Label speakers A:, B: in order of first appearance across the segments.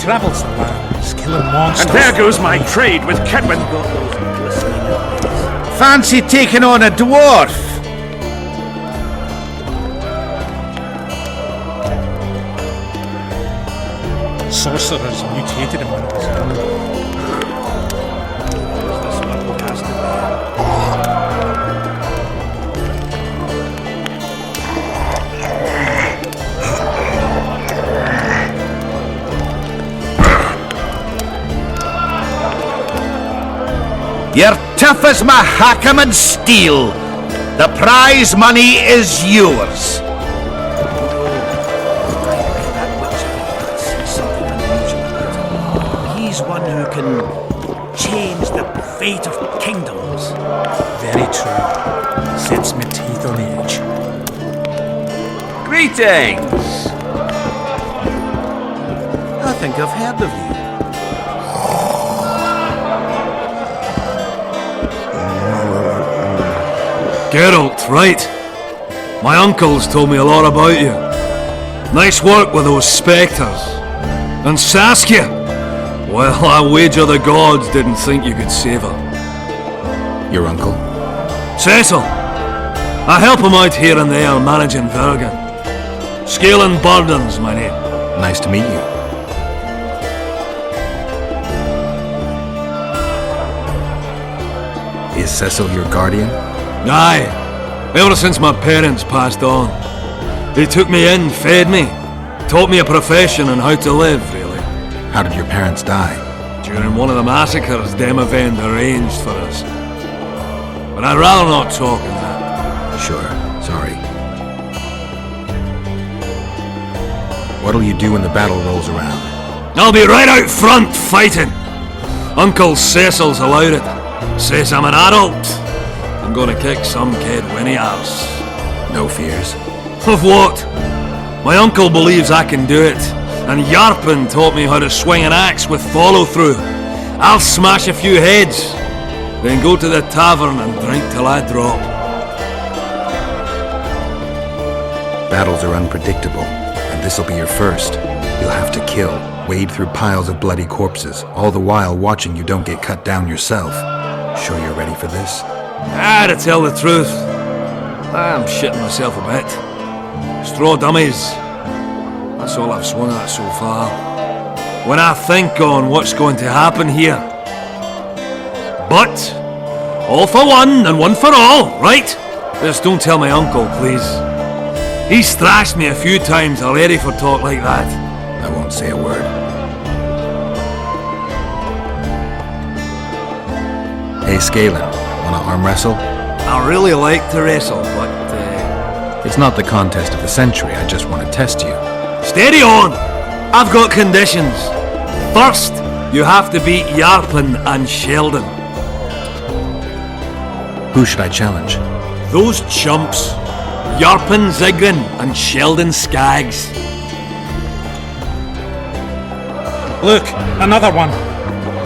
A: travels the lands, killing monsters.
B: And there goes my trade with Kedwin.
C: Fancy taking on a dwarf?
A: Sorcerers mutated him when he was young.
C: You're tough as Mahakam steel. The prize money is yours.
D: He's one who can change the fate of kingdoms.
A: Very true. Sets my teeth on edge.
C: Greetings. I think I've heard of you.
E: Geralt, right? My uncle's told me a lot about you. Nice work with those spectres. And Saskia! Well, I wager the gods didn't think you could save her.
F: Your uncle?
E: Cecil! I help him out here and there managing Vergen. Scaling Burden's my name.
F: Nice to meet you. Is Cecil your guardian?
E: Aye, ever since my parents passed on. They took me in, fed me, taught me a profession and how to live, really.
F: How did your parents die?
E: During one of the massacres Demavend arranged for us. But I'd rather not talk of that.
F: Sure, sorry. What'll you do when the battle rolls around?
E: I'll be right out front fighting. Uncle Cecil's allowed it. Says I'm an adult. I'm gonna kick some kid when he asks.
F: No fears?
E: Of what? My uncle believes I can do it, and Yarpen taught me how to swing an axe with follow-through. I'll smash a few heads, then go to the tavern and drink till I drop.
F: Battles are unpredictable, and this'll be your first. You'll have to kill, wade through piles of bloody corpses, all the while watching you don't get cut down yourself. Sure you're ready for this?
E: To tell the truth, I'm shitting myself a bit. Straw dummies. That's all I've swung at so far. When I think on what's going to happen here. But, all for one and one for all, right? Just don't tell my uncle, please. He's thrashed me a few times already for talk like that.
F: I won't say a word. Hey, Scalen, wanna arm wrestle?
E: I really like to wrestle, but
F: It's not the contest of the century, I just want to test you.
E: steady on! I've got conditions. First, you have to beat Yarpen and Sheldon.
F: Who should I challenge?
E: Those chumps. Yarpen Zigrin and Sheldon Skaggs.
A: Look, another one.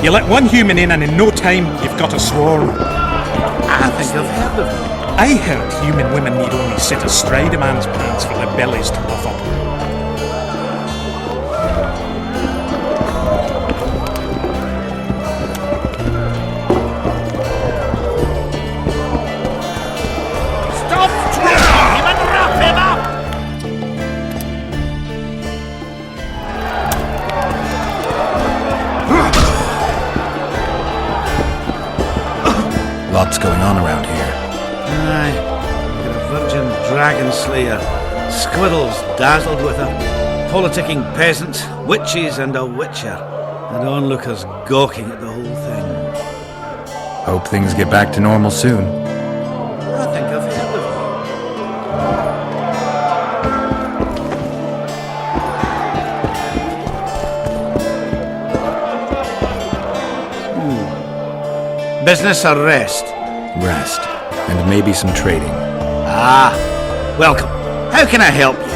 A: You let one human in and in no time you've got a swarm.
C: I think I've heard of you.
A: I heard human women need only sit astride a man's pants for their bellies to puff up.
D: Stop twisting him and wrap him up!
F: Lots going on around here.
C: Aye, you're a virgin dragon slayer, squirrels dazzled with her, politicking peasants, witches and a witcher, and onlookers gawking at the whole thing.
F: Hope things get back to normal soon.
C: I think I've heard of you. Business or rest?
F: Rest. And maybe some trading.
C: Ah, welcome. How can I help you?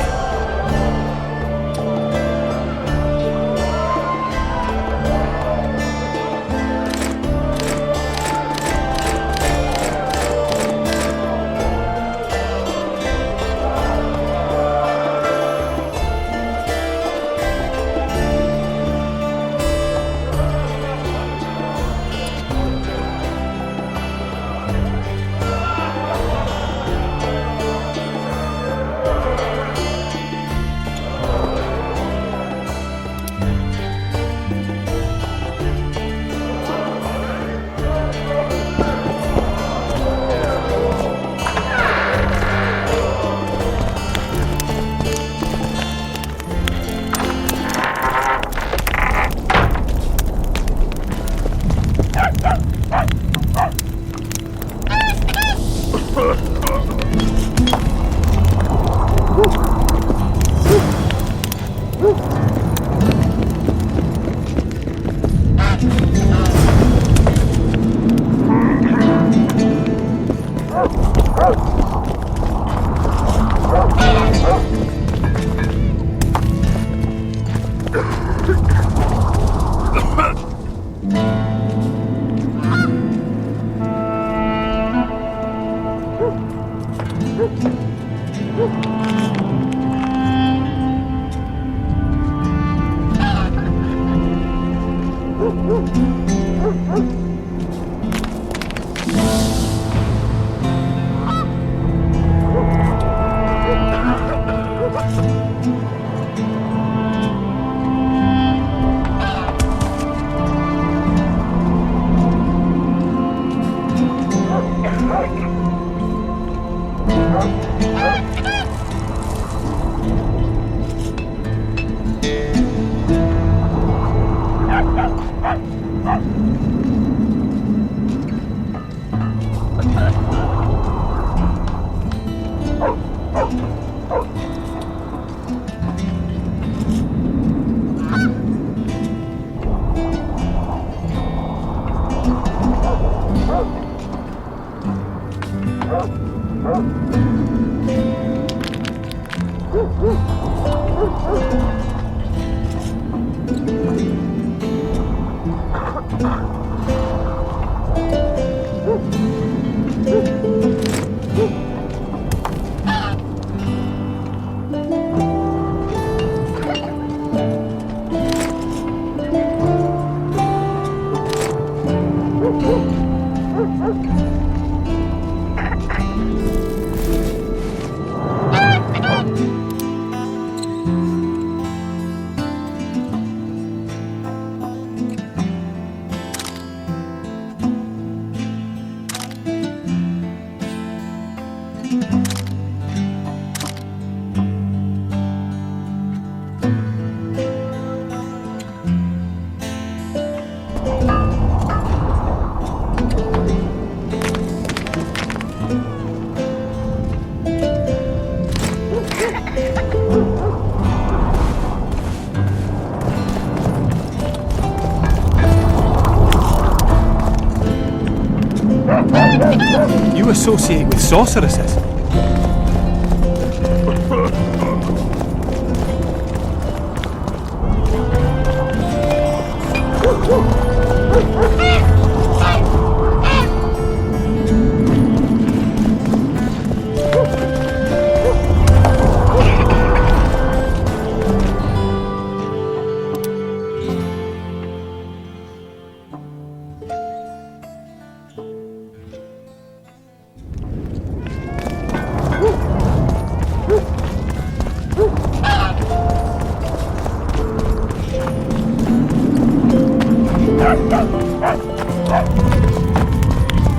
A: associate with sorceresses?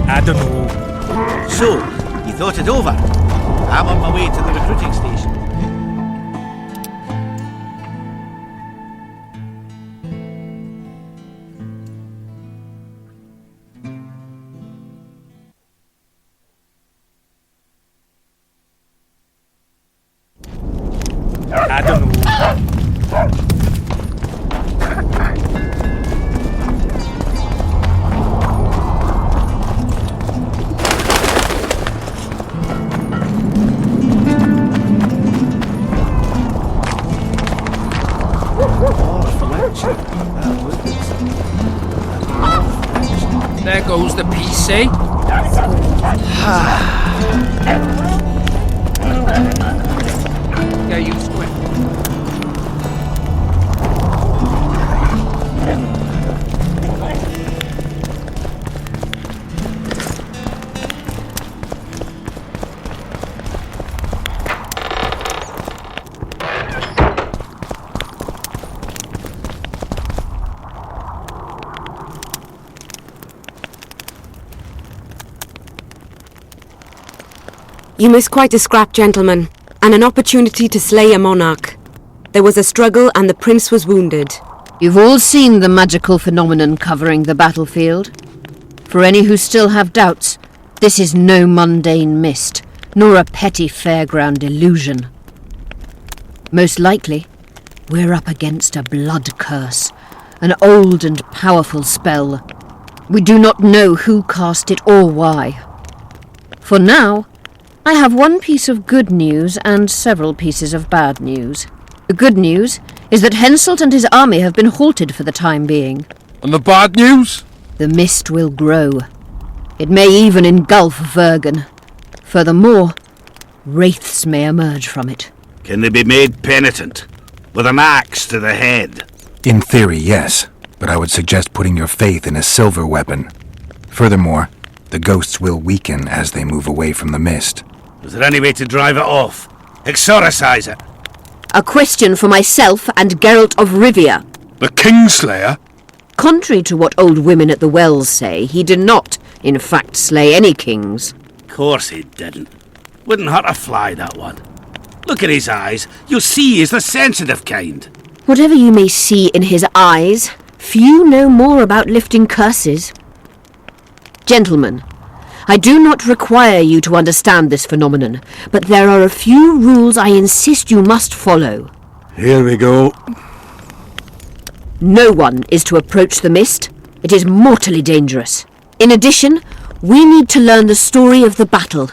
A: I don't know.
C: So, you thought it over? I'm on my way to the recruiting station.
A: I don't know.
G: There goes the PC. Get used to it.
H: You missed quite a scrap, gentlemen, and an opportunity to slay a monarch. There was a struggle and the prince was wounded.
I: You've all seen the magical phenomenon covering the battlefield. For any who still have doubts, this is no mundane mist, nor a petty fairground illusion. Most likely, we're up against a blood curse, an old and powerful spell. We do not know who cast it or why. For now, I have one piece of good news and several pieces of bad news. The good news is that Henselt and his army have been halted for the time being.
E: And the bad news?
I: The mist will grow. It may even engulf Vergen. Furthermore, wraiths may emerge from it.
C: Can they be made penitent? With an axe to the head?
F: In theory, yes, but I would suggest putting your faith in a silver weapon. Furthermore, the ghosts will weaken as they move away from the mist.
C: Is there any way to drive it off? Exorcise it?
I: A question for myself and Geralt of Rivia.
E: The Kingslayer?
I: Contrary to what old women at the wells say, he did not, in fact, slay any kings.
C: Course he didn't. Wouldn't hurt a fly, that one. Look at his eyes. You'll see he's the sensitive kind.
I: Whatever you may see in his eyes, few know more about lifting curses. Gentlemen, I do not require you to understand this phenomenon, but there are a few rules I insist you must follow.
E: Here we go.
I: No one is to approach the mist. It is mortally dangerous. In addition, we need to learn the story of the battle.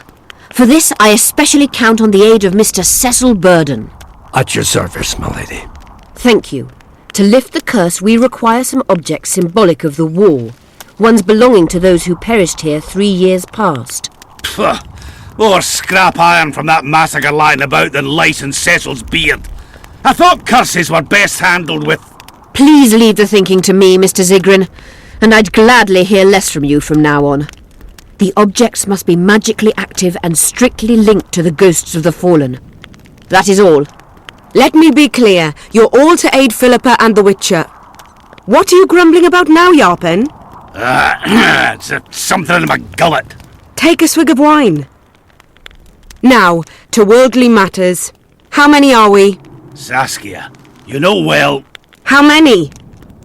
I: For this, I especially count on the aid of Mr. Cecil Burden.
E: At your service, my lady.
I: Thank you. To lift the curse, we require some objects symbolic of the war. Ones belonging to those who perished here 3 years past.
C: Pfft! More scrap iron from that massacre lying about than lice in Cecil's beard. I thought curses were best handled with...
I: Please leave the thinking to me, Mr. Zigrin, and I'd gladly hear less from you from now on. The objects must be magically active and strictly linked to the ghosts of the fallen. That is all.
H: Let me be clear. You're all to aid Philippa and the Witcher. What are you grumbling about now, Yarpen?
C: It's something in my gullet.
H: Take a swig of wine. Now, to worldly matters. How many are we?
C: Saskia, you know well...
H: How many?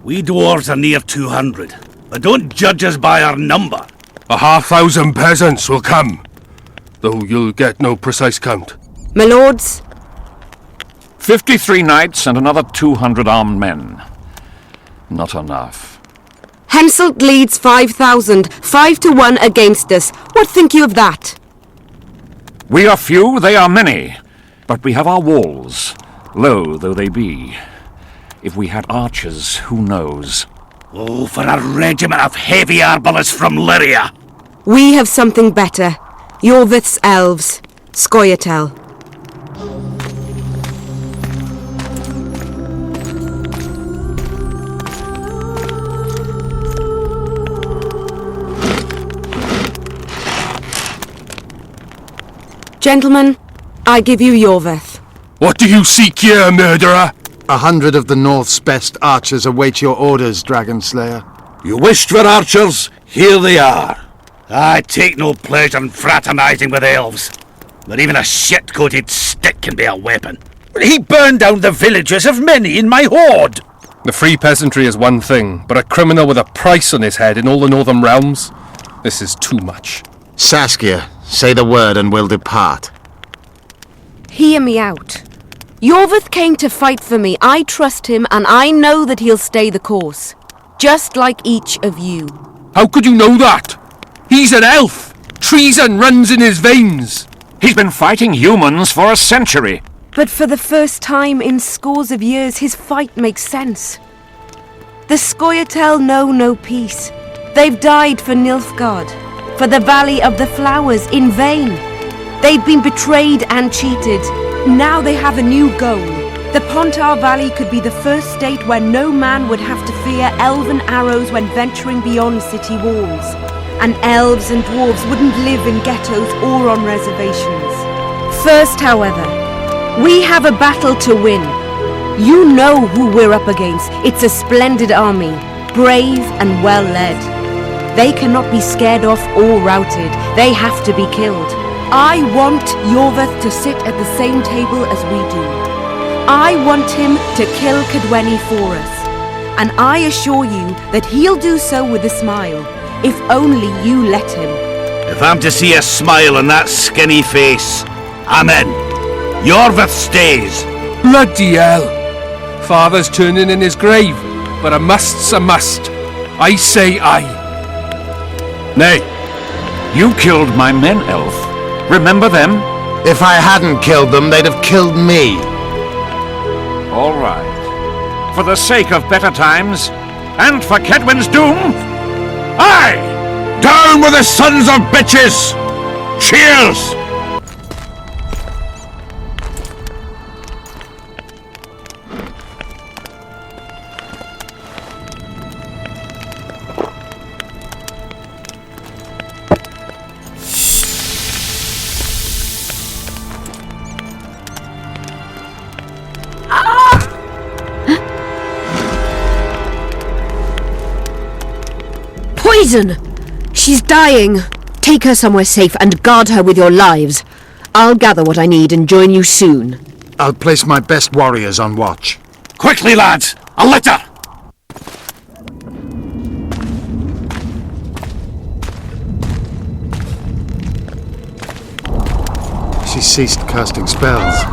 C: We dwarves are near 200, but don't judge us by our number.
E: 1,000 peasants will come, though you'll get no precise count.
H: My lords?
B: 53 knights and another 200 armed men. Not enough.
H: Henselt leads 5,000, 5 to 1 against us. What think you of that?
B: We are few, they are many. But we have our walls, low though they be. If we had archers, who knows?
D: Oh, for a regiment of heavy arbalists from Lyria!
H: We have something better. Yorvith's elves. Scoia'tael. Gentlemen, I give you Yorvith.
E: What do you seek here, murderer?
F: 100 of the North's best archers await your orders, Dragon Slayer.
C: You wished for archers? Here they are. I take no pleasure in fraternising with elves. But even a shit-coated stick can be a weapon. He burned down the villages of many in my horde.
J: The free peasantry is one thing, but a criminal with a price on his head in all the Northern realms? This is too much.
F: Saskia, say the word and we'll depart.
H: Hear me out. Yorvith came to fight for me. I trust him, and I know that he'll stay the course. Just like each of you.
E: How could you know that? He's an elf! Treason runs in his veins!
B: He's been fighting humans for a century.
H: But for the first time in scores of years, his fight makes sense. The Scoia'tael know no peace. They've died for Nilfgaard, for the Valley of the Flowers, in vain. They've been betrayed and cheated. Now they have a new goal. The Pontar Valley could be the first state where no man would have to fear elven arrows when venturing beyond city walls. And elves and dwarves wouldn't live in ghettos or on reservations. First, however, we have a battle to win. You know who we're up against. It's a splendid army, brave and well led. They cannot be scared off or routed. They have to be killed. I want Yorvith to sit at the same table as we do. I want him to kill Cadweni for us. And I assure you that he'll do so with a smile, if only you let him.
C: If I'm to see a smile on that skinny face, I'm in. Yorvith stays.
E: Bloody hell! Father's turning in his grave, but a must's a must. I say aye.
B: Nay, you killed my men, elf. Remember them?
F: If I hadn't killed them, they'd have killed me.
B: All right. For the sake of better times, and for Kedwin's doom, aye!
C: Down with the sons of bitches! Cheers!
I: Poison! She's dying. Take her somewhere safe and guard her with your lives. I'll gather what I need and join you soon.
F: I'll place my best warriors on watch.
C: Quickly, lads! A litter!
F: She ceased casting spells.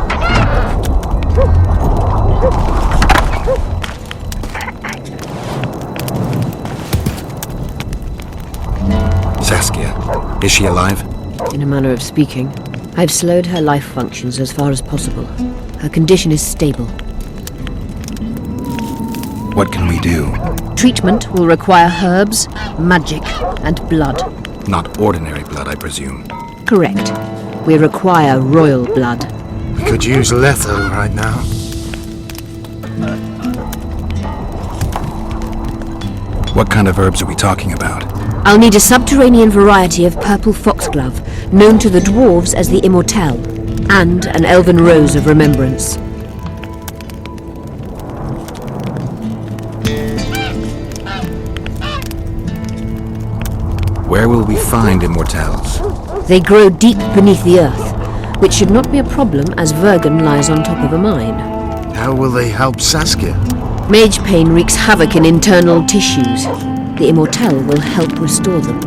F: Saskia, is she alive?
I: In a manner of speaking. I've slowed her life functions as far as possible. Her condition is stable.
F: What can we do?
I: Treatment will require herbs, magic, and blood.
F: Not ordinary blood, I presume.
I: Correct. We require royal blood.
F: We could use letho right now. What kind of herbs are we talking about?
I: I'll need a subterranean variety of purple foxglove, known to the dwarves as the Immortelle, and an elven rose of remembrance.
F: Where will we find Immortelles?
I: They grow deep beneath the earth, which should not be a problem as Vergen lies on top of a mine.
F: How will they help Saskia?
I: Mage pain wreaks havoc in internal tissues. The Immortelle will help restore them.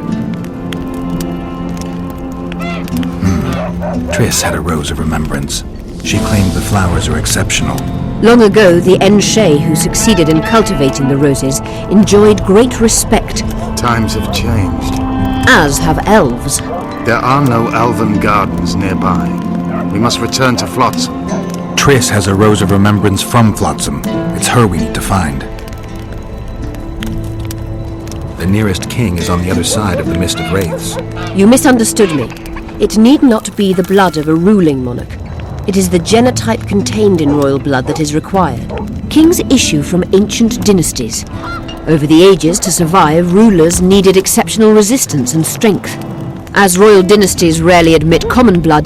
F: Triss had a rose of remembrance. She claimed the flowers are exceptional.
I: Long ago, the Enshe who succeeded in cultivating the roses enjoyed great respect.
F: Times have changed.
I: as have elves.
F: There are no elven gardens nearby. We must return to Flotsam. Triss has a rose of remembrance from Flotsam. It's her we need to find. The nearest king is on the other side of the Mist of Wraiths.
I: You misunderstood me. It need not be the blood of a ruling monarch. It is the genotype contained in royal blood that is required. Kings issue from ancient dynasties. Over the ages, to survive, rulers needed exceptional resistance and strength. As royal dynasties rarely admit common blood,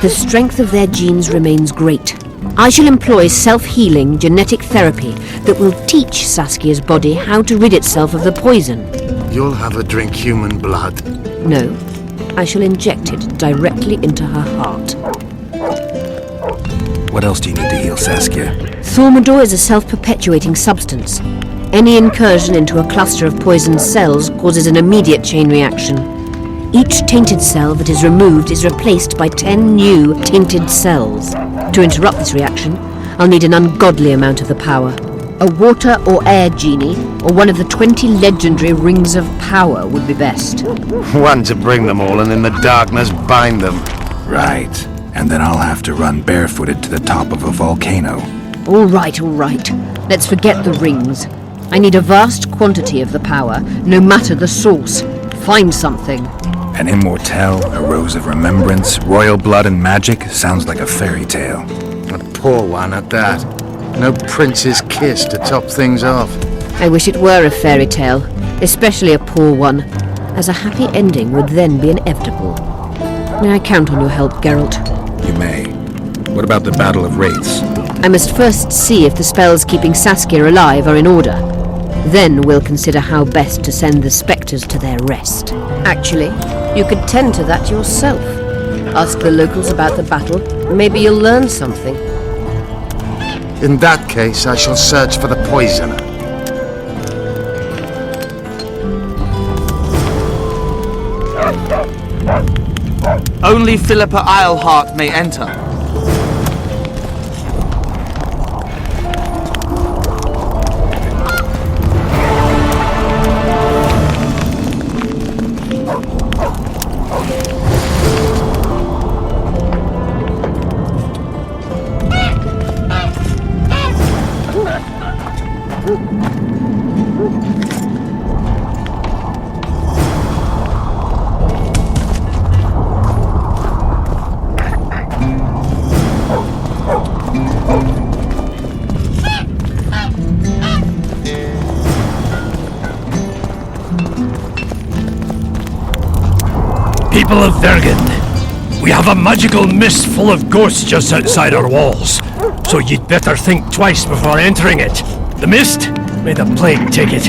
I: the strength of their genes remains great. I shall employ self-healing genetic therapy that will teach Saskia's body how to rid itself of the poison.
F: You'll have her drink human blood.
I: No, I shall inject it directly into her heart.
F: What else do you need to heal Saskia?
I: Thaumadour is a self-perpetuating substance. Any incursion into a cluster of poisoned cells causes an immediate chain reaction. Each tainted cell that is removed is replaced by 10 new tainted cells. To interrupt this reaction, I'll need an ungodly amount of the power. A water or air genie, or one of the 20 legendary rings of power would be best.
F: One to bring them all and in the darkness bind them. Right. And then I'll have to run barefooted to the top of a volcano.
I: All right. Let's forget the rings. I need a vast quantity of the power, no matter the source. Find something.
F: An immortelle, a rose of remembrance, royal blood and magic sounds like a fairy tale. A poor one at that. No prince's kiss to top things off.
I: I wish it were a fairy tale, especially a poor one, as a happy ending would then be inevitable. May I count on your help, Geralt?
F: You may. What about the Battle of Wraiths?
I: I must first see if the spells keeping Saskia alive are in order. Then we'll consider how best to send the spectres to their rest. Actually, you could tend to that yourself. Ask the locals about the battle. Maybe you'll learn something.
F: In that case, I shall search for the poisoner.
K: Only Philippa Eilhart may enter.
E: People of Vergen, we have a magical mist full of ghosts just outside our walls, so you'd better think twice before entering it. The mist, may the plague take it,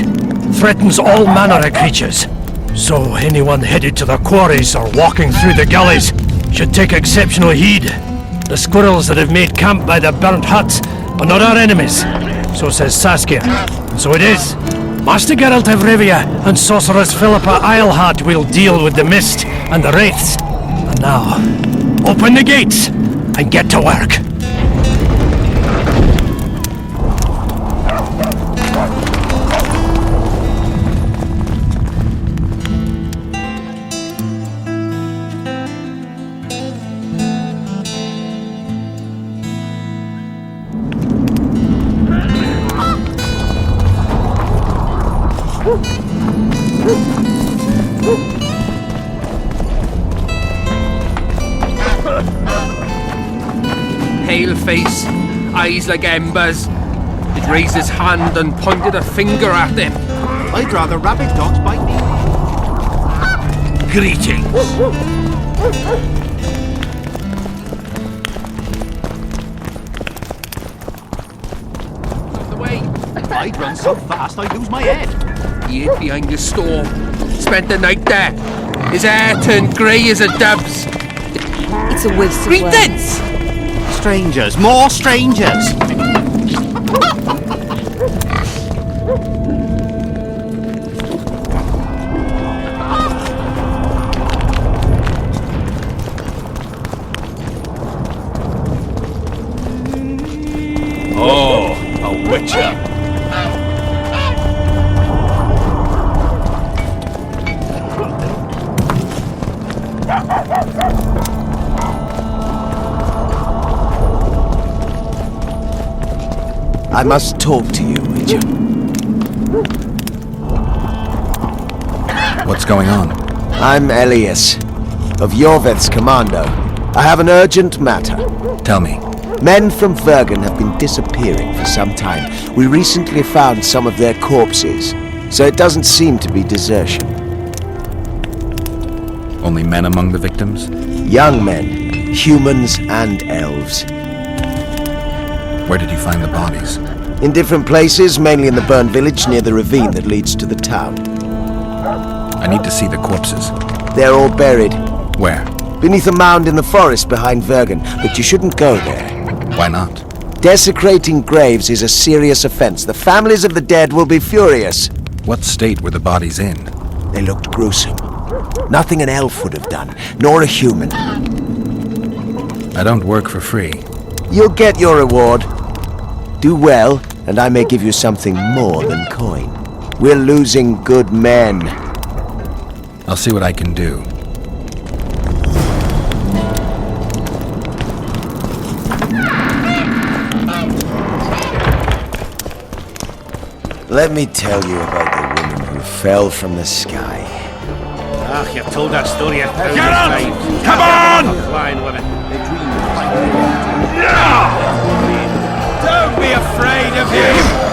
E: threatens all manner of creatures, so anyone headed to the quarries or walking through the gullies should take exceptional heed. The squirrels that have made camp by the burnt huts are not our enemies, so says Saskia, and so it is. Master Geralt of Rivia and Sorceress Philippa Eilhart will deal with the mist and the wraiths. And now, open the gates and get to work.
G: Pale face, eyes like embers. It raised his hand and pointed a finger at them.
D: I'd rather rabbit dogs bite me.
E: Greetings.
G: The way.
D: I'd run so fast I'd lose my head.
G: He hid behind the store. Spent the night there. His hair turned grey as a dove's.
H: It's a waste of
G: Read
H: words.
G: this!
D: Strangers, more strangers.
E: Oh, a witcher.
L: I must talk to you, Witcher.
F: What's going on?
L: I'm Elias, of Yorveth's commando. I have an urgent matter.
F: Tell me.
L: Men from Vergen have been disappearing for some time. We recently found some of their corpses, so it doesn't seem to be desertion.
F: Only men among the victims?
L: Young men, humans and elves.
F: Where did you find the bodies?
L: In different places, mainly in the burned village near the ravine that leads to the town.
F: I need to see the corpses.
L: They're all buried.
F: Where?
L: Beneath a mound in the forest behind Vergen, but you shouldn't go there.
F: Why not?
L: Desecrating graves is a serious offense. The families of the dead will be furious.
F: What state were the bodies in?
L: They looked gruesome. Nothing an elf would have done, nor a human.
F: I don't work for free.
L: You'll get your reward. Do well, and I may give you something more than coin. We're losing good men.
F: I'll see what I can do.
L: Let me tell you about the woman who fell from the sky.
C: Ah, you've told that story a thousand
A: Geralt!
C: times.
A: Come on!
C: Flying women.
D: Don't be afraid of him!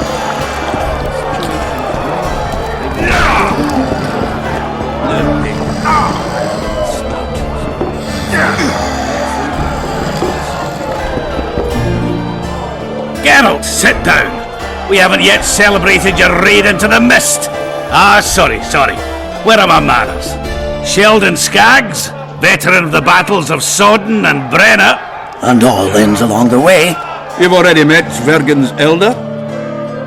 C: Geralt, sit down. We haven't yet celebrated your raid into the mist. Ah, sorry. Where are my manners? Sheldon Skaggs, veteran of the battles of Sodden and Brenna.
D: And all ends along the way.
M: You've already met Vergen's elder?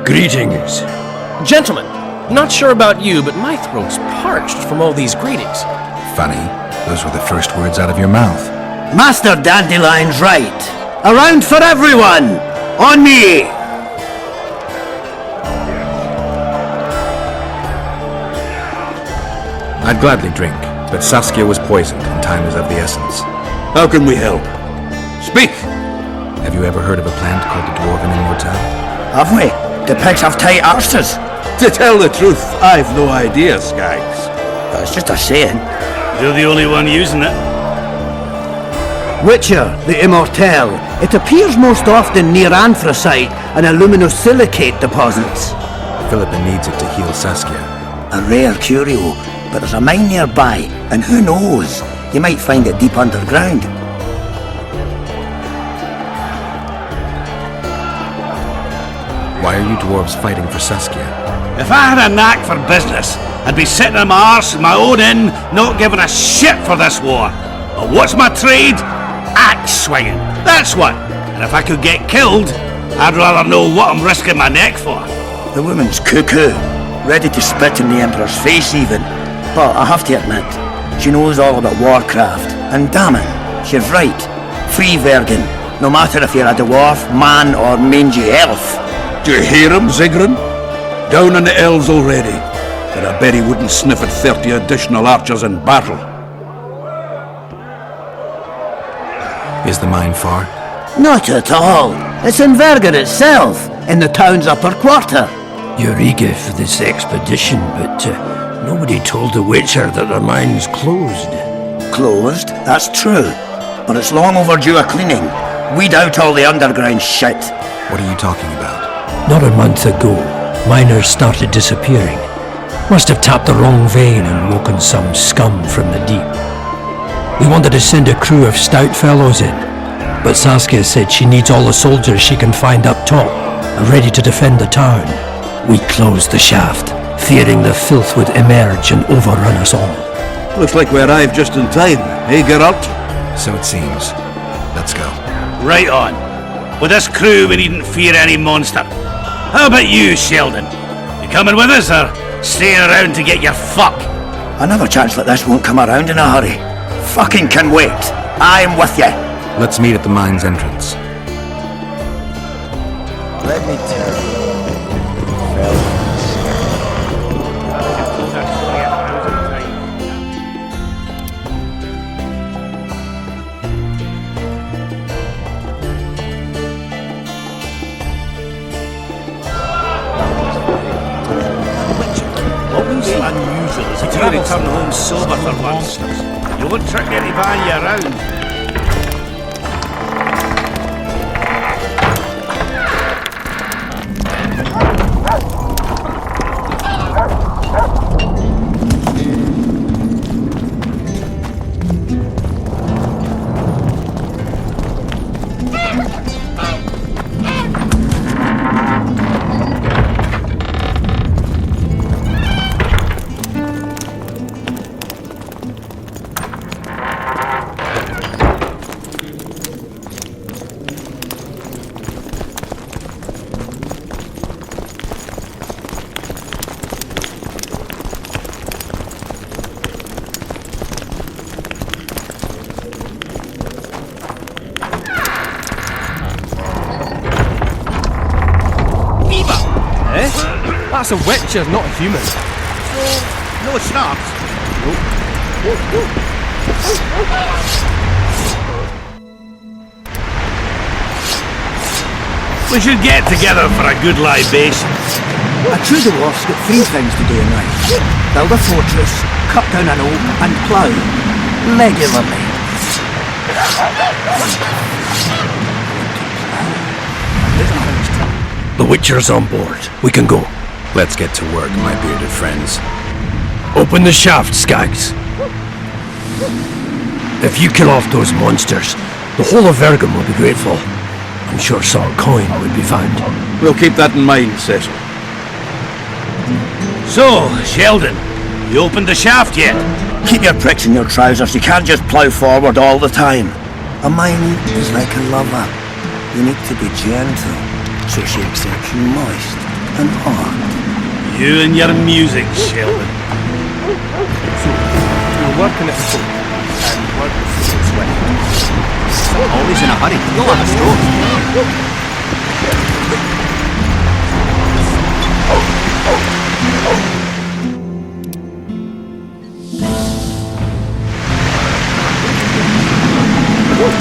E: Greetings.
J: Gentlemen, not sure about you, but my throat's parched from all these greetings.
F: Funny. Those were the first words out of your mouth.
D: Master Dandelion's right. Around for everyone! On me!
F: I'd gladly drink, but Saskia was poisoned and time is of the essence.
M: How can we help? Speak!
F: Have you ever heard of a plant called the Dwarven Immortal?
D: Have we? The pigs have tight arses.
M: To tell the truth, I've no idea, Skaggs.
D: That's just a saying.
C: You're the only one using it.
D: Witcher, the Immortal. It appears most often near anthracite and aluminosilicate deposits.
F: Philippa needs it to heal Saskia.
D: A rare curio, but there's a mine nearby, and who knows? You might find it deep underground.
F: Why are you dwarves fighting for Saskia?
C: If I had a knack for business, I'd be sitting on my arse in my own inn, not giving a shit for this war. But what's my trade? Axe swinging. That's what. And if I could get killed, I'd rather know what I'm risking my neck for.
D: The woman's cuckoo, ready to spit in the Emperor's face even. But I have to admit, she knows all about warcraft. And damn it, she's right. Free Vergen, no matter if you're a dwarf, man or mangy elf.
M: Do you hear him, Zigrin? Down on the elves already. And I bet he wouldn't sniff at 30 additional archers in battle.
F: Is the mine far?
D: Not at all. It's in Vergen itself, in the town's upper quarter.
E: You're eager for this expedition, but nobody told the Witcher that the mine's closed.
D: Closed, that's true. But it's long overdue a cleaning. Weed out all the underground shit.
F: What are you talking about?
E: Not a month ago, miners started disappearing. Must have tapped the wrong vein and woken some scum from the deep. We wanted to send a crew of stout fellows in, but Saskia said she needs all the soldiers she can find up top and ready to defend the town. We closed the shaft, fearing the filth would emerge and overrun us all.
M: Looks like we arrived just in time, eh, Geralt?
F: So it seems. Let's go.
C: Right on. With this crew, we needn't fear any monster. How about you, Sheldon? You coming with us, or staying around to get your fuck?
D: Another chance like this won't come around in a hurry. Fucking can wait. I'm with you.
F: Let's meet at the mine's entrance.
L: Let me tell you.
C: seems unusual as if you return home sober for once. You won't trick anybody around.
G: That's a witcher, not a human.
C: No snaps? We should get together for a good libation.
D: A true dwarf's got three things to do in life. Build a fortress, cut down an oak, and plough. Regularly.
M: The Witcher's on board. We can go.
F: Let's get to work, my bearded friends.
M: Open the shaft, Skags. If you kill off those monsters, the whole of Vergum will be grateful. I'm sure some coin would be found.
C: We'll keep that in mind, Cecil. So, Sheldon, you opened the shaft yet?
D: Keep your pricks in your trousers. You can't just plough forward all the time. A mine is like a lover. You need to be gentle, so she accepts you moist and hard.
C: You and your music, Sheldon.
G: So, you're working at the folk, and work is sweat.
K: Always in a hurry. You'll have a stroke.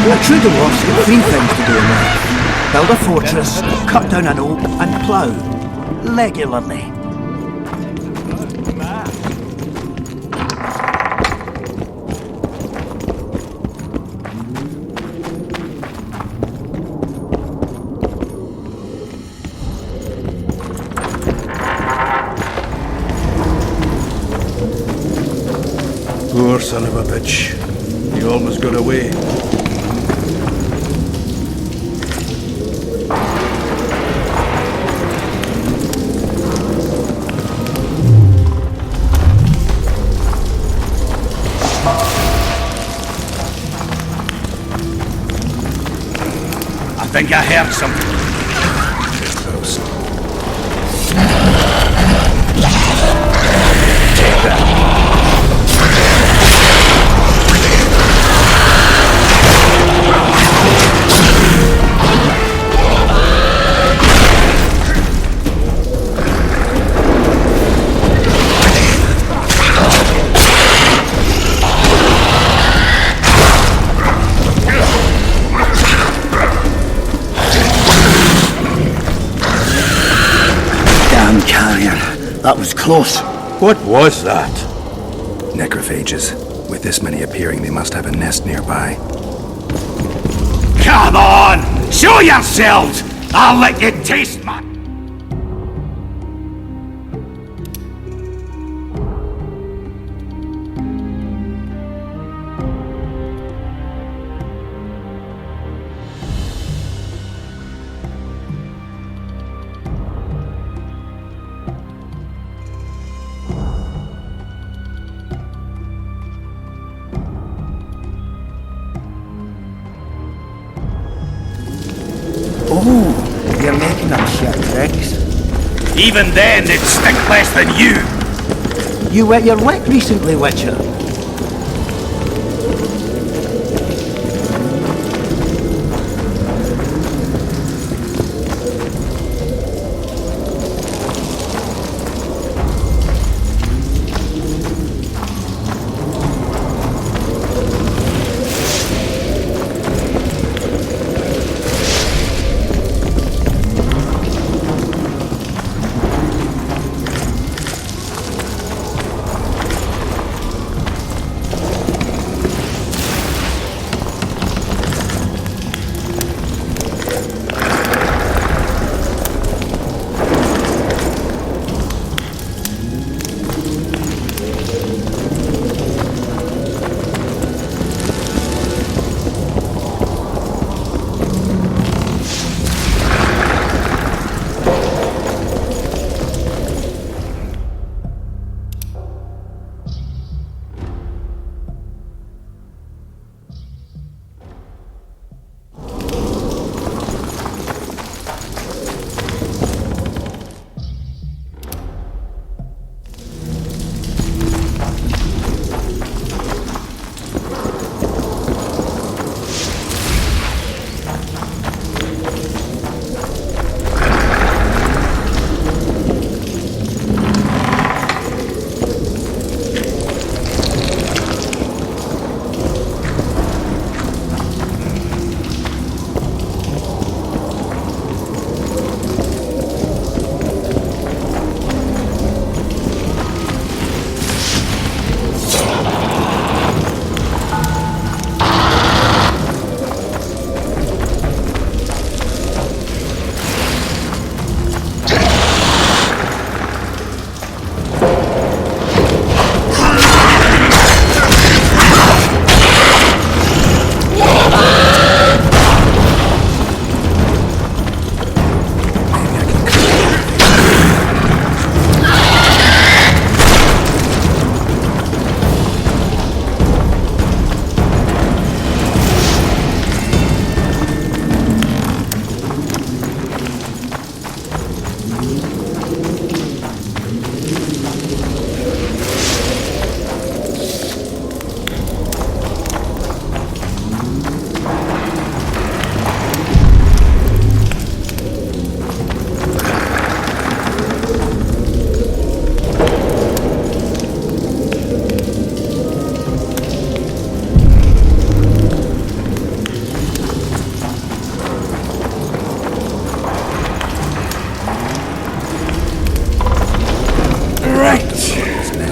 D: A true dwarf's got three things to do in life. Build a fortress, cut down an oak, and plough. Regularly.
C: Poor son of a bitch. He almost got away. I think I heard something. Take that.
D: That was close.
C: What was that?
F: Necrophages. With this many appearing, they must have a nest nearby.
C: Come on! Show yourselves! I'll let you taste my...
D: Oh, you're making up shit tricks.
C: Even then, they'd stick less than you!
D: You wet your lick recently, Witcher.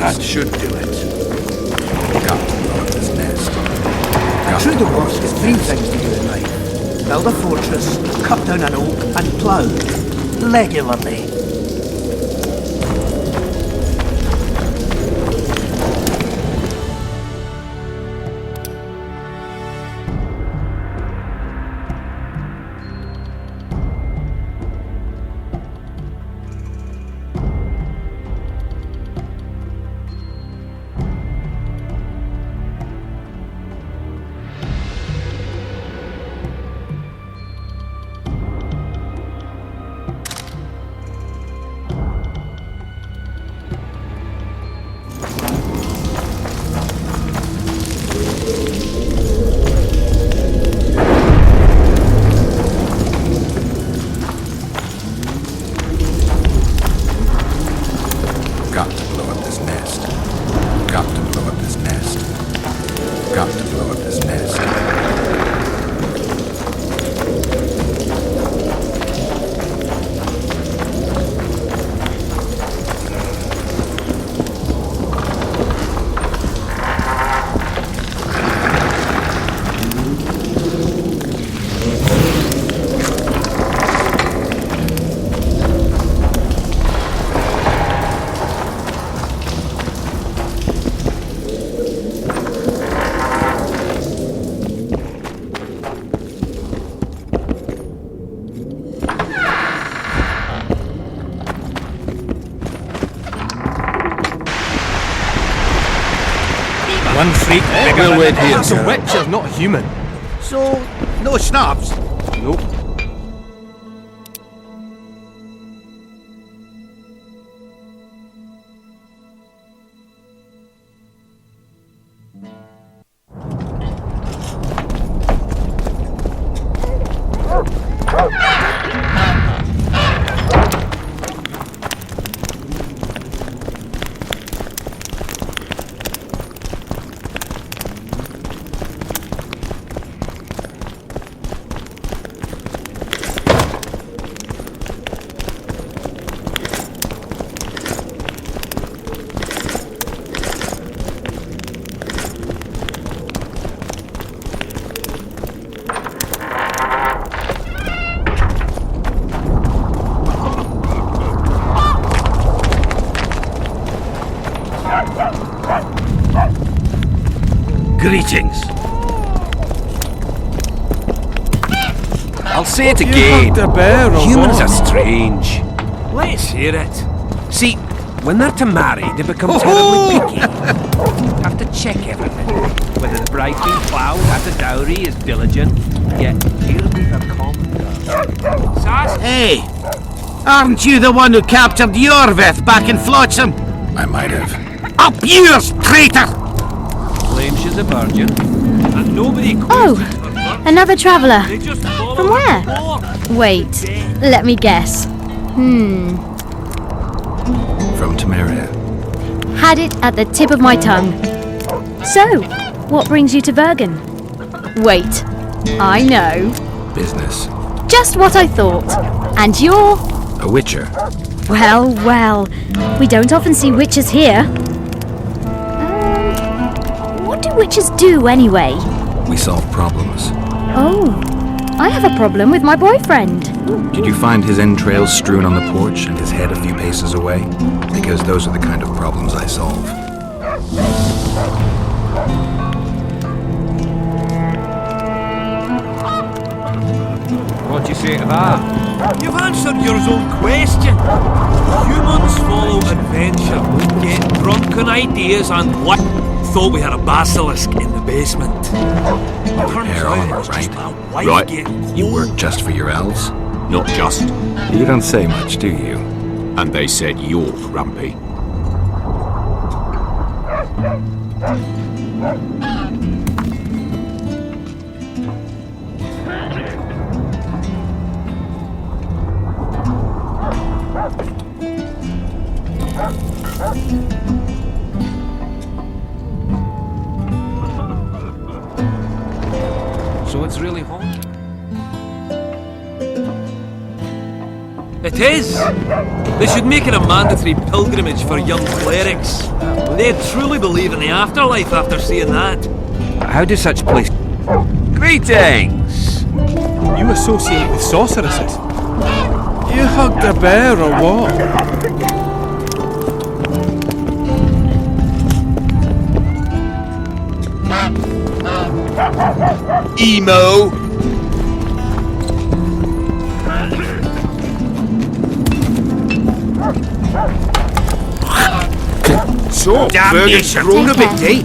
M: That should do it.
F: Got to blow up this nest. Got
K: True
F: to
K: the
F: blow up
K: worst
F: this
K: is three
F: nest.
K: things to do in life. Build a fortress, cut down an oak, and plough. Regularly.
F: Got to blow up this nest. Got to blow up this nest. Got to blow up this nest.
A: One freak bigger
E: We'll
A: than
E: wait here.
G: That's a witcher, not a human.
C: So, no schnapps?
G: Nope.
C: Greetings.
G: I'll say it again.
E: hugged a bear, or
G: Humans
E: what?
G: are strange.
E: Let's hear it.
G: See, when they're to marry, they become terribly picky. Have to check everything. Whether the bride's been ploughed, has a dowry, is diligent. Yet, here we've a common girl. Sass?
C: Hey, aren't you the one who captured Yorvith back in Flotsam?
F: I might have.
C: Up yours, traitor!
G: Claims she's a virgin. And nobody
N: Oh,
G: questions her virtue.
N: another traveller.
G: They just follow
N: From
G: her
N: where?
G: report.
N: Wait, let me guess.
F: From Temeria.
N: Had it at the tip of my tongue. So, what brings you to Bergen? Wait, I know.
F: Business.
N: Just what I thought. And you're...
F: A witcher.
N: Well, well, we don't often see witches here. What do witches do anyway?
F: We solve problems.
N: Oh, I have a problem with my boyfriend.
F: Did you find his entrails strewn on the porch and his head a few paces away? Because those are the kind of problems I solve.
G: What'd you say to that?
E: You've answered your own question. Humans follow adventure, get drunk on ideas, and what? Thought we had a basilisk in the basement.
F: Repair armor, right?
M: Right.
F: You work just for your elves?
M: Not just.
F: You don't say much, do you?
M: And they said you're grumpy.
G: So it's really hot?
E: It is. They should make it a mandatory pilgrimage for young clerics. They'd truly believe in the afterlife after seeing that.
G: How do such places...
K: Greetings!
A: You associate with sorceresses?
K: You hugged a bear or what?
L: Emo!
K: So, Fergus's grown a bit, eh?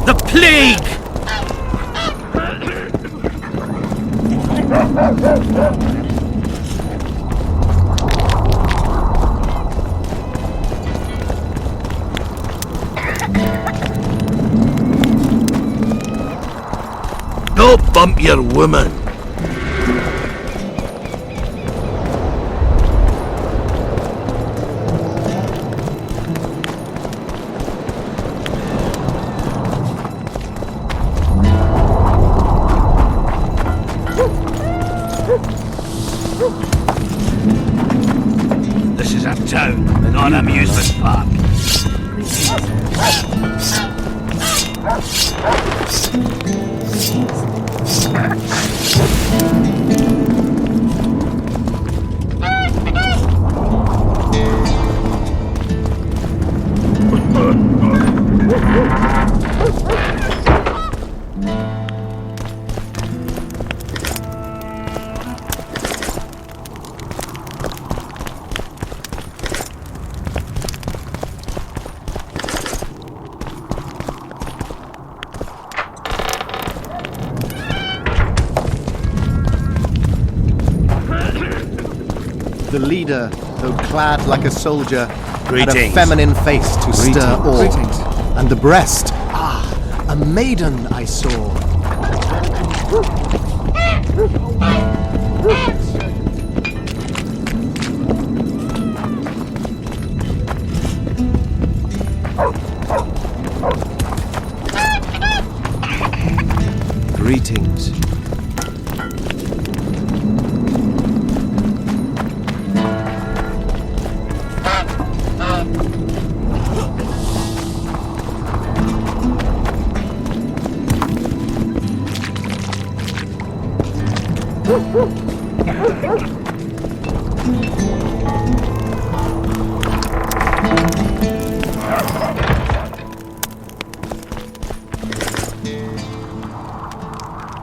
C: The plague!
L: Don't bump your woman.
C: This is a town, not an amusement park.
O: The leader, though clad like a soldier, had a
L: Greetings.
O: feminine face to stir awe.
G: Greetings.
O: And the breast, a maiden I saw.
L: Greetings.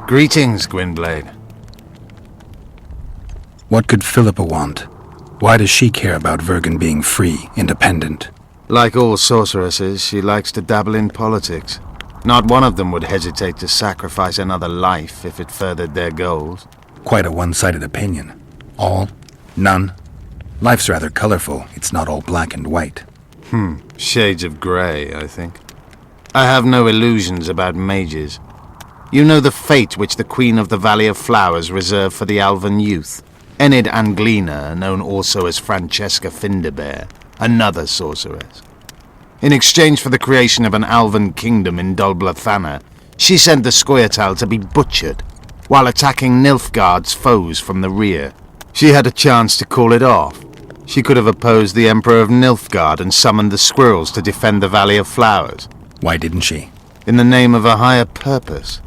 F: Greetings, Gwynblade. What could Philippa want? Why does she care about Vergen being free, independent?
P: Like all sorceresses, she likes to dabble in politics. Not one of them would hesitate to sacrifice another life if it furthered their goals.
F: Quite a one-sided opinion. All? None? Life's rather colorful. It's not all black and white.
P: Shades of grey, I think. I have no illusions about mages. You know the fate which the Queen of the Valley of Flowers reserved for the Alvan youth. Enid Anglina, known also as Francesca Finderbear, another sorceress. In exchange for the creation of an Alvan kingdom in Dol Blathanna, she sent the Scoia'tael to be butchered, while attacking Nilfgaard's foes from the rear. She had a chance to call it off. She could have opposed the Emperor of Nilfgaard and summoned the squirrels to defend the Valley of Flowers.
F: Why didn't she?
P: In the name of a higher purpose.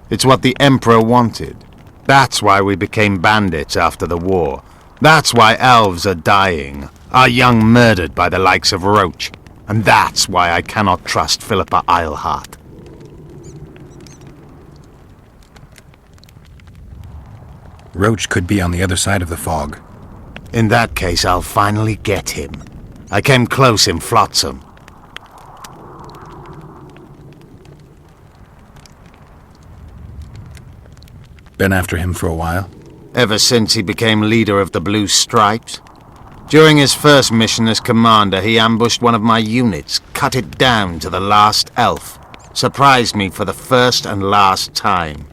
P: It's what the Emperor wanted. That's why we became bandits after the war. That's why elves are dying, our young murdered by the likes of Roach. And that's why I cannot trust Philippa Eilhart.
F: Roach could be on the other side of the fog.
P: In that case, I'll finally get him. I came close in Flotsam.
F: Been after him for a while?
P: Ever since he became leader of the Blue Stripes. During his first mission as commander, he ambushed one of my units, cut it down to the last elf. Surprised me for the first and last time.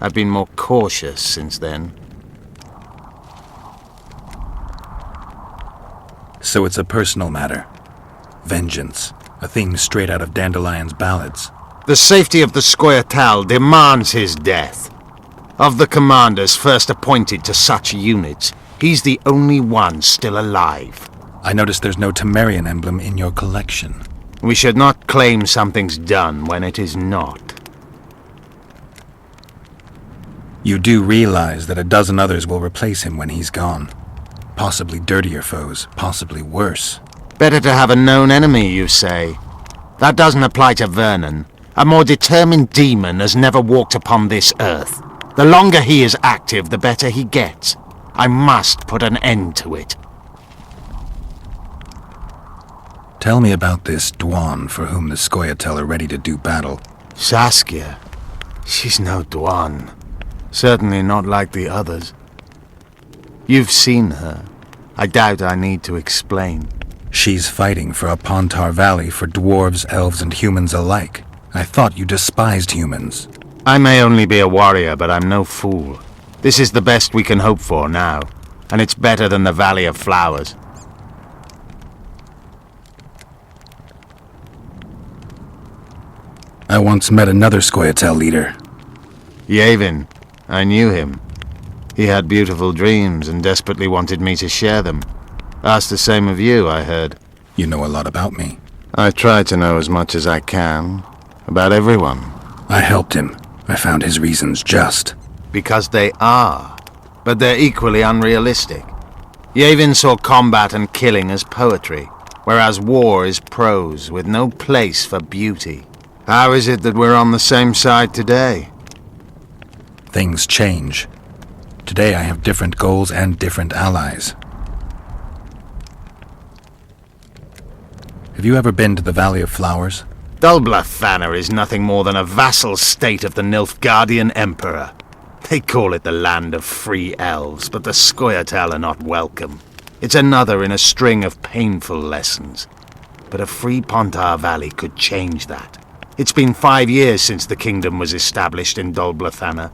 P: I've been more cautious since then.
F: So it's a personal matter. Vengeance. A theme straight out of Dandelion's ballads.
P: The safety of the Scoia'tael demands his death. Of the commanders first appointed to such units, he's the only one still alive.
F: I noticed there's no Temerian emblem in your collection.
P: We should not claim something's done when it is not.
F: You do realize that a dozen others will replace him when he's gone. Possibly dirtier foes, possibly worse.
P: Better to have a known enemy, you say? That doesn't apply to Vernon. A more determined demon has never walked upon this earth. The longer he is active, the better he gets. I must put an end to it.
F: Tell me about this Dwan for whom the Scoia'tael are ready to do battle.
P: Saskia. She's no Dwan. Certainly not like the others. You've seen her. I doubt I need to explain.
F: She's fighting for a Pontar Valley for dwarves, elves, and humans alike. I thought you despised humans.
P: I may only be a warrior, but I'm no fool. This is the best we can hope for now, and it's better than the Valley of Flowers.
F: I once met another Scoia'tael leader.
P: Yavin. I knew him. He had beautiful dreams and desperately wanted me to share them. Asked the same of you, I heard.
F: You know a lot about me.
P: I try to know as much as I can. About everyone.
F: I helped him. I found his reasons just.
P: Because they are. But they're equally unrealistic. Yavin saw combat and killing as poetry, whereas war is prose with no place for beauty. How is it that we're on the same side today?
F: Things change. Today I have different goals and different allies. Have you ever been to the Valley of Flowers?
P: Dulblathanna is nothing more than a vassal state of the Nilfgaardian Emperor. They call it the land of free elves, but the Scoia'tael are not welcome. It's another in a string of painful lessons. But a free Pontar Valley could change that. It's been 5 years since the kingdom was established in Dulblathanna.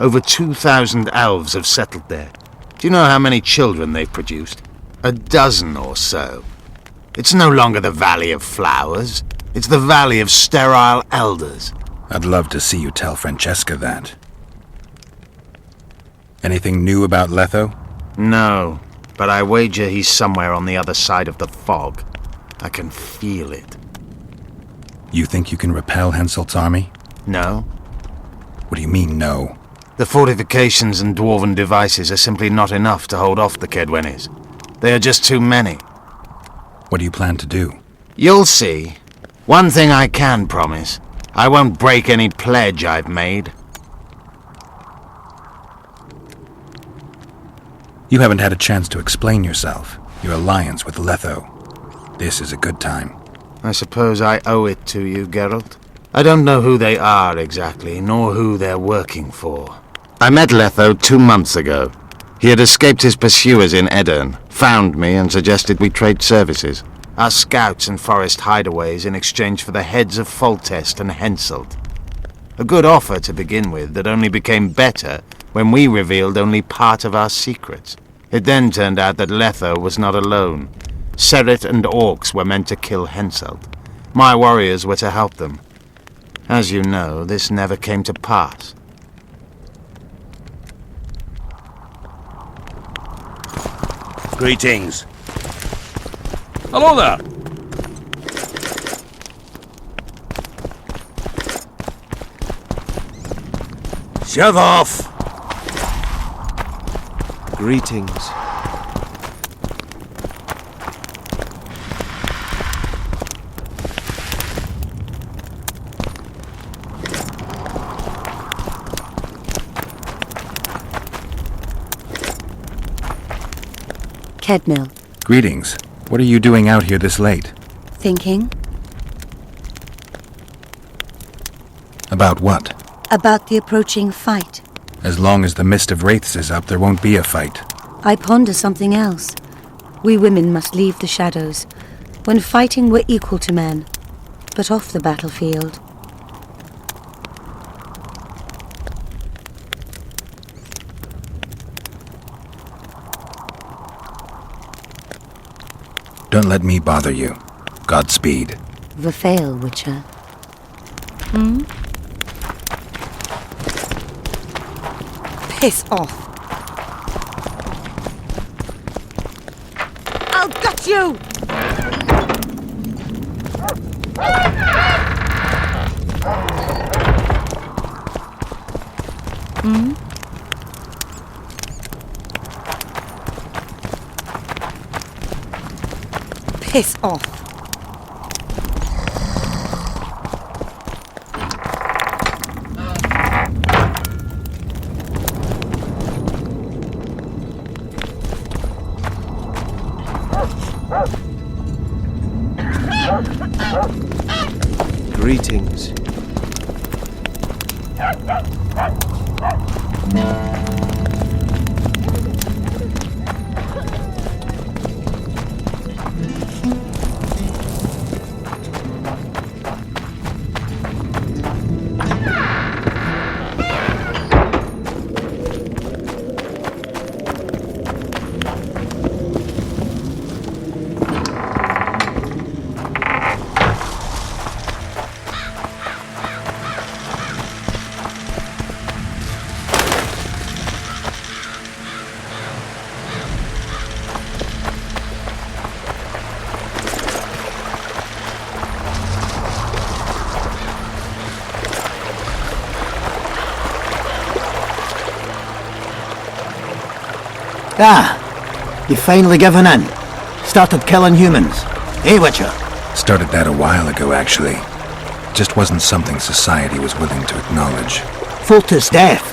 P: Over 2,000 elves have settled there. Do you know how many children they've produced? 12 or so. It's no longer the Valley of Flowers. It's the Valley of Sterile Elders.
F: I'd love to see you tell Francesca that. Anything new about Letho?
P: No, but I wager he's somewhere on the other side of the fog. I can feel it.
F: You think you can repel Henselt's army?
P: No.
F: What do you mean, no?
P: The fortifications and dwarven devices are simply not enough to hold off the Kedwenis. They are just too many.
F: What do you plan to do?
P: You'll see. One thing I can promise. I won't break any pledge I've made.
F: You haven't had a chance to explain yourself. Your alliance with Letho. This is a good time.
P: I suppose I owe it to you, Geralt. I don't know who they are exactly, nor who they're working for. I met Letho 2 months ago. He had escaped his pursuers in Edirn, found me and suggested we trade services. Our scouts and forest hideaways in exchange for the heads of Foltest and Henselt. A good offer to begin with that only became better when we revealed only part of our secrets. It then turned out that Letho was not alone. Serret and orcs were meant to kill Henselt. My warriors were to help them. As you know, this never came to pass.
M: Greetings.
J: Hello there.
M: Shove off.
L: Greetings.
Q: Kedmil.
F: Greetings. What are you doing out here this late?
Q: Thinking?
F: About what?
Q: About the approaching fight.
F: As long as the mist of wraiths is up, there won't be a fight.
Q: I ponder something else. We women must leave the shadows. When fighting, we're equal to men, but off the battlefield.
F: Don't let me bother you. Godspeed.
Q: Vafail, Witcher. Piss off. I'll gut you! Piss off.
L: Greetings.
K: Ah, you've finally given in. Started killing humans. Eh, Witcher?
F: Started that a while ago, actually. Just wasn't something society was willing to acknowledge.
K: Fultus death.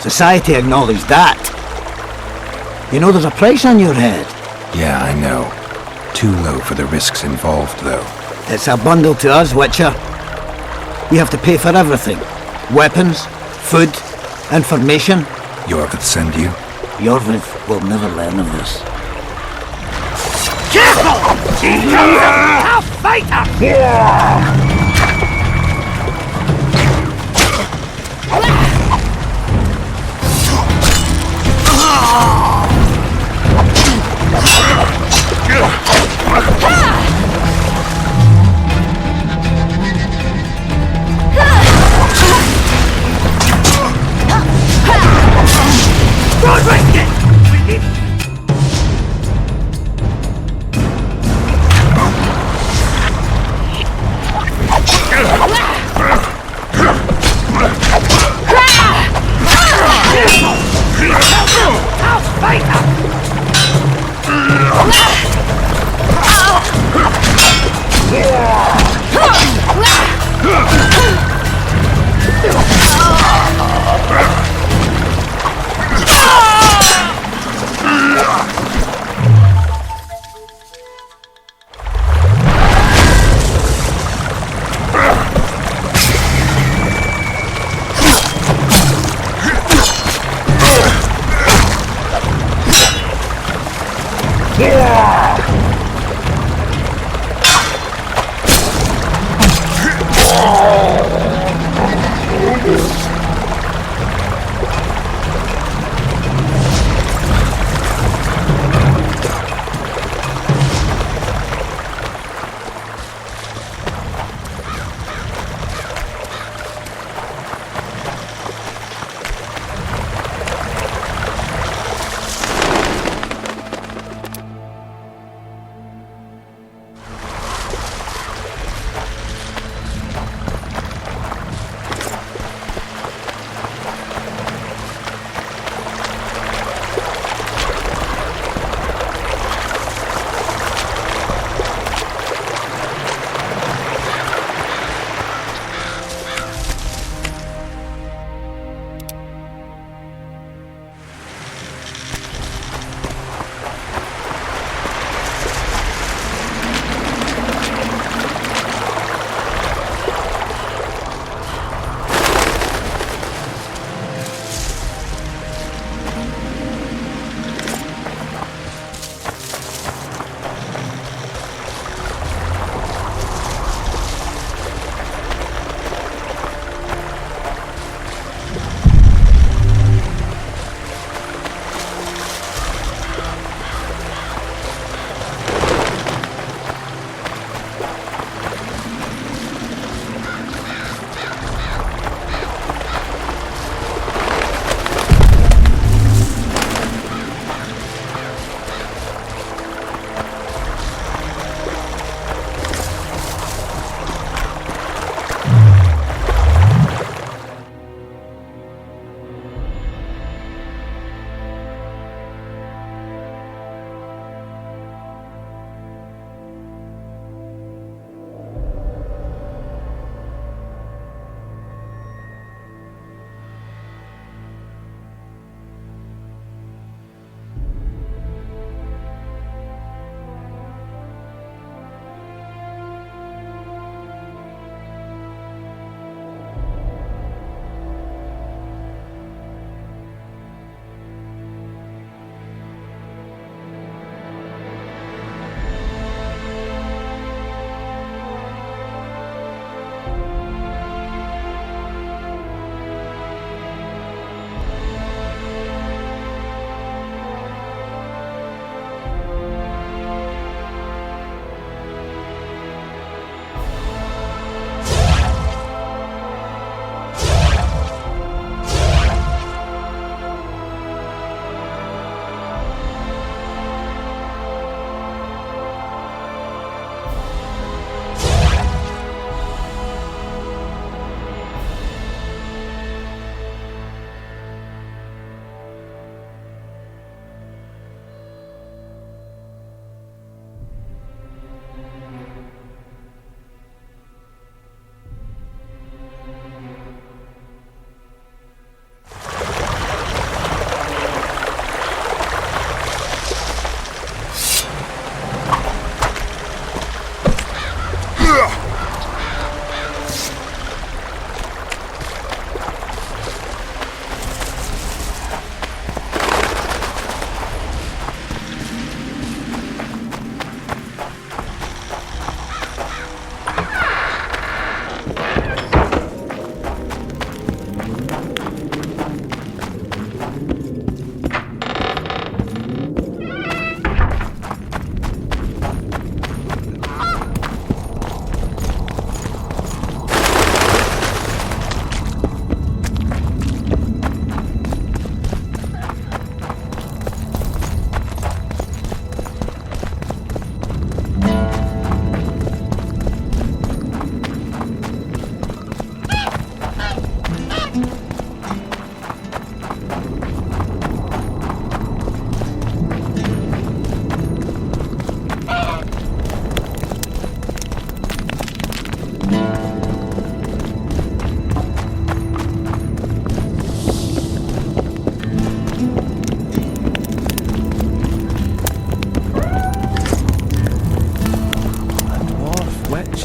K: Society acknowledged that. You know there's a price on your head.
F: Yeah, I know. Too low for the risks involved, though.
K: It's a bundle to us, Witcher. We have to pay for everything. Weapons, food, information.
F: Yorvith send you?
K: Yorvith will never learn of this.
G: Careful! Tough fighter!